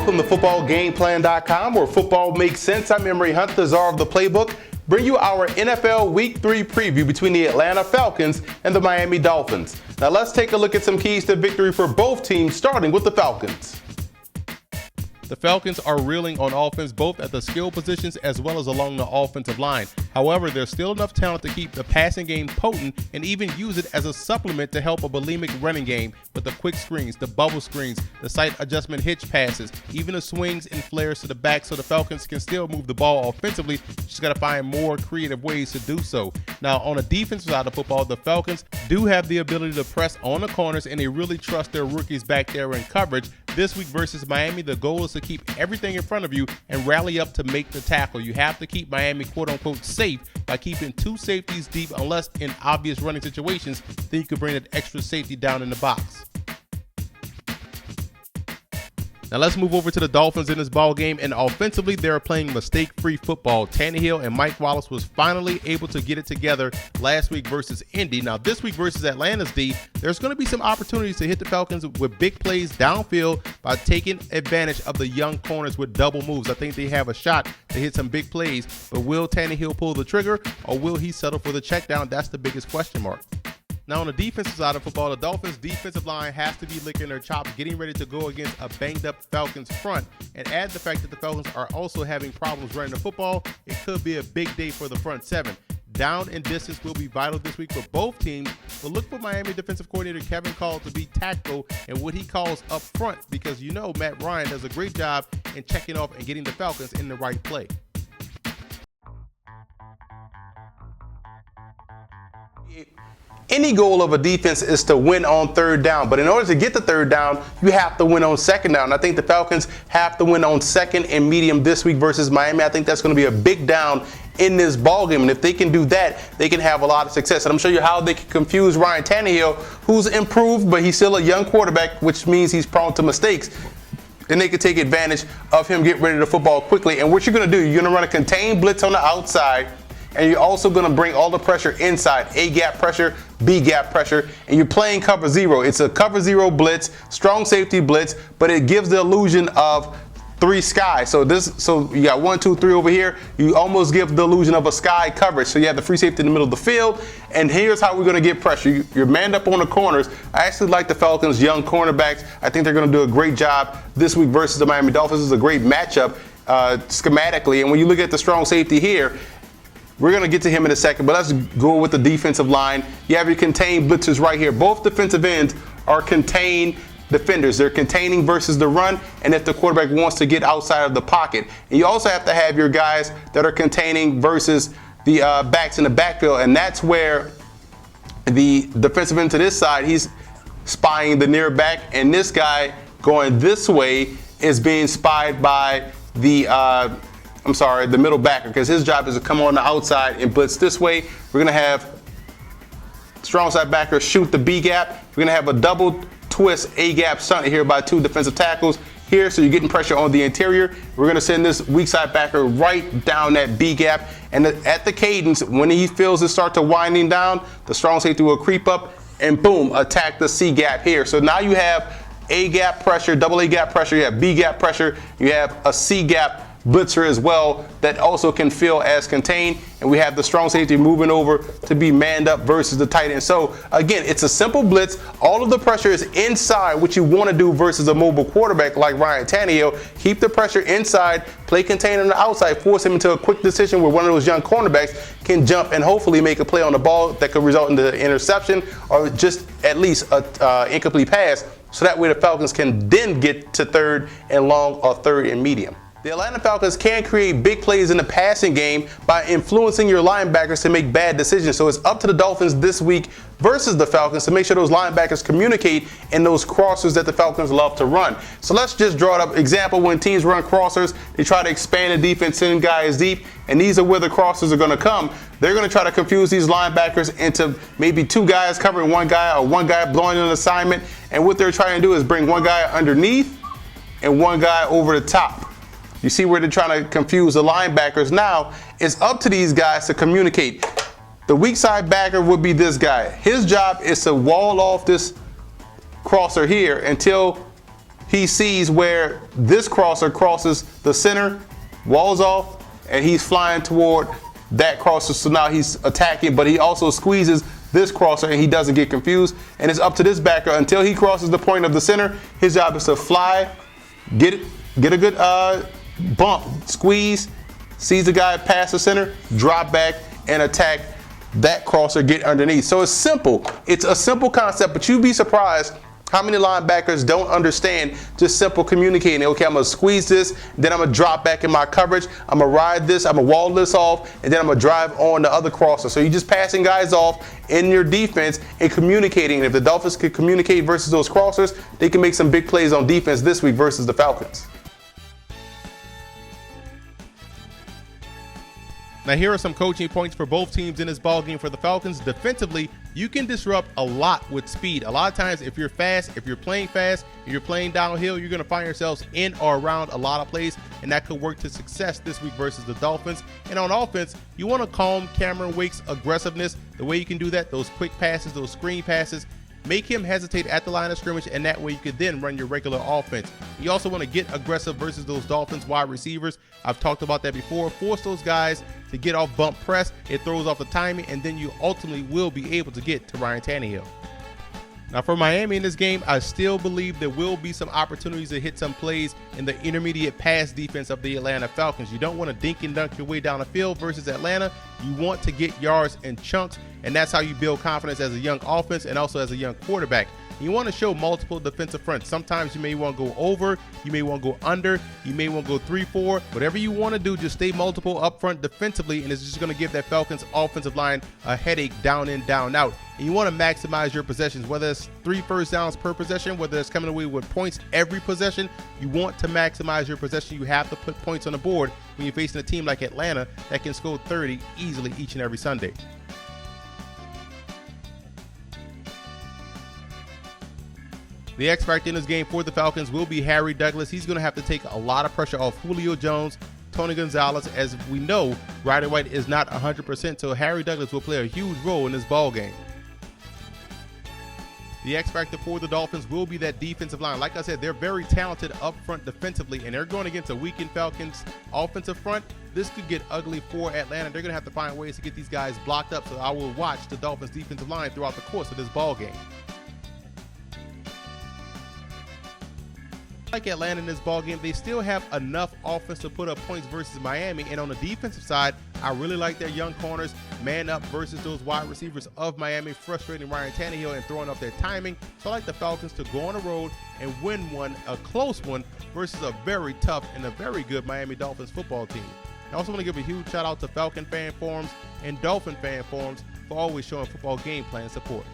Welcome to footballgameplan.com, where football makes sense. I'm Emory Hunt, the czar of the playbook. Bring you our NFL Week 3 preview between the Atlanta Falcons and the Miami Dolphins. Now let's take a look at some keys to victory for both teams, starting with the Falcons. The Falcons are reeling on offense both at the skill positions as well as along the offensive line. However, there's still enough talent to keep the passing game potent and even use it as a supplement to help a bulimic running game with the quick screens, the bubble screens, the sight adjustment hitch passes, even the swings and flares to the back, so the Falcons can still move the ball offensively. Just got to find more creative ways to do so. Now, on the defensive side of football, the Falcons do have the ability to press on the corners, and they really trust their rookies back there in coverage. This week versus Miami, the goal is to keep everything in front of you and rally up to make the tackle. You have to keep Miami quote-unquote safe by keeping two safeties deep, unless in obvious running situations, then you can bring that extra safety down in the box. Now let's move over to the Dolphins in this ball game, and offensively they're playing mistake-free football. Tannehill and Mike Wallace was finally able to get it together last week versus Indy. Now this week versus Atlanta's D, there's going to be some opportunities to hit the Falcons with big plays downfield by taking advantage of the young corners with double moves. I think they have a shot to hit some big plays, but will Tannehill pull the trigger or will he settle for the check down? That's the biggest question mark. Now on the defensive side of football, the Dolphins' defensive line has to be licking their chops, getting ready to go against a banged-up Falcons front. And add the fact that the Falcons are also having problems running the football, it could be a big day for the front seven. Down and distance will be vital this week for both teams, but look for Miami defensive coordinator Kevin Call to be tactful in what he calls up front, because you know Matt Ryan does a great job in checking off and getting the Falcons in the right play. Any goal of a defense is to win on third down, but in order to get the third down, you have to win on second down. I think the Falcons have to win on second and medium this week versus Miami. I think that's going to be a big down in this ball game, and if they can do that, they can have a lot of success. And I'm showing you how they can confuse Ryan Tannehill, who's improved, but he's still a young quarterback, which means he's prone to mistakes. Then they can take advantage of him getting ready to football quickly. And what you're going to do, you're going to run a contained blitz on the outside, and you're also going to bring all the pressure inside, A-gap pressure, B-gap pressure, and you're playing cover zero. It's a cover zero blitz, strong safety blitz, but it gives the illusion of three sky. So you got 1, 2, 3 over here. You almost give the illusion of a sky coverage. So you have the free safety in the middle of the field, and here's how we're going to get pressure. You're manned up on the corners. I actually like the Falcons' young cornerbacks. I think they're going to do a great job this week versus the Miami Dolphins. This is a great matchup schematically, and when you look at the strong safety here, we're going to get to him in a second, but let's go with the defensive line. You have your contained blitzers right here. Both defensive ends are contained defenders. They're containing versus the run, and if the quarterback wants to get outside of the pocket. And you also have to have your guys that are containing versus the backs in the backfield, and that's where the defensive end to this side, he's spying the near back, and this guy going this way is being spied by the middle backer, because his job is to come on the outside and blitz this way. We're going to have strong side backer shoot the B gap. We're going to have a double twist A gap stunt here by two defensive tackles here, so you're getting pressure on the interior. We're going to send this weak side backer right down that B gap, and at the cadence, when he feels it start to winding down, the strong safety will creep up and boom, attack the C gap here. So now you have A gap pressure, double A gap pressure, you have B gap pressure, you have a C gap blitzer as well that also can feel as contained, and we have the strong safety moving over to be manned up versus the tight end. So again, it's a simple blitz. All of the pressure is inside, what you want to do versus a mobile quarterback like Ryan Tannehill. Keep the pressure inside, play contained on the outside, force him into a quick decision where one of those young cornerbacks can jump and hopefully make a play on the ball that could result in the interception or just at least an incomplete pass, so that way the Falcons can then get to third and long or third and medium. The Atlanta Falcons can create big plays in the passing game by influencing your linebackers to make bad decisions. So it's up to the Dolphins this week versus the Falcons to make sure those linebackers communicate in those crossers that the Falcons love to run. So let's just draw it up. Example, when teams run crossers, they try to expand the defense, send guys deep, and these are where the crossers are going to come. They're going to try to confuse these linebackers into maybe two guys covering one guy or one guy blowing an assignment. And what they're trying to do is bring one guy underneath and one guy over the top. You see where they're trying to confuse the linebackers. Now, it's up to these guys to communicate. The weak side backer would be this guy. His job is to wall off this crosser here until he sees where this crosser crosses the center, walls off, and he's flying toward that crosser. So now he's attacking, but he also squeezes this crosser and he doesn't get confused. And it's up to this backer until he crosses the point of the center. His job is to fly, get a good bump, squeeze, sees the guy past the center, drop back and attack that crosser, get underneath. So it's simple. It's a simple concept, but you'd be surprised how many linebackers don't understand just simple communicating. Okay, I'm gonna squeeze this, then I'm gonna drop back in my coverage, I'm gonna ride this, I'm gonna wall this off, and then I'm gonna drive on the other crosser. So you're just passing guys off in your defense and communicating. And if the Dolphins could communicate versus those crossers, they can make some big plays on defense this week versus the Falcons. Now here are some coaching points for both teams in this ball game. For the Falcons, defensively, you can disrupt a lot with speed. A lot of times, if you're fast, if you're playing fast, if you're playing downhill, you're going to find yourselves in or around a lot of plays, and that could work to success this week versus the Dolphins. And on offense, you want to calm Cameron Wake's aggressiveness. The way you can do that, those quick passes, those screen passes, make him hesitate at the line of scrimmage, and that way you could then run your regular offense. You also want to get aggressive versus those Dolphins wide receivers. I've talked about that before. Force those guys to get off bump press. It throws off the timing, and then you ultimately will be able to get to Ryan Tannehill. Now for Miami in this game, I still believe there will be some opportunities to hit some plays in the intermediate pass defense of the Atlanta Falcons. You don't want to dink and dunk your way down the field versus Atlanta. You want to get yards in chunks, and that's how you build confidence as a young offense and also as a young quarterback. You want to show multiple defensive fronts. Sometimes you may want to go over, you may want to go under, you may want to go 3-4. Whatever you want to do, just stay multiple up front defensively, and it's just going to give that Falcons offensive line a headache down in, down out. And you want to maximize your possessions, whether it's 3 first downs per possession, whether it's coming away with points every possession. You want to maximize your possession. You have to put points on the board when you're facing a team like Atlanta that can score 30 easily each and every Sunday. The X factor in this game for the Falcons will be Harry Douglas. He's going to have to take a lot of pressure off Julio Jones, Tony Gonzalez. As we know, Ryder White is not 100%, so Harry Douglas will play a huge role in this ball game. The X factor for the Dolphins will be that defensive line. Like I said, they're very talented up front defensively, and they're going against a weakened Falcons offensive front. This could get ugly for Atlanta. They're going to have to find ways to get these guys blocked up, so I will watch the Dolphins defensive line throughout the course of this ball game. Like Atlanta in this ball game, they still have enough offense to put up points versus Miami. And on the defensive side, I really like their young corners man up versus those wide receivers of Miami, frustrating Ryan Tannehill and throwing off their timing. So I like the Falcons to go on the road and win one, a close one, versus a very tough and a very good Miami Dolphins football team. I also want to give a huge shout out to Falcon fan forums and Dolphin fan forums for always showing football game plan support.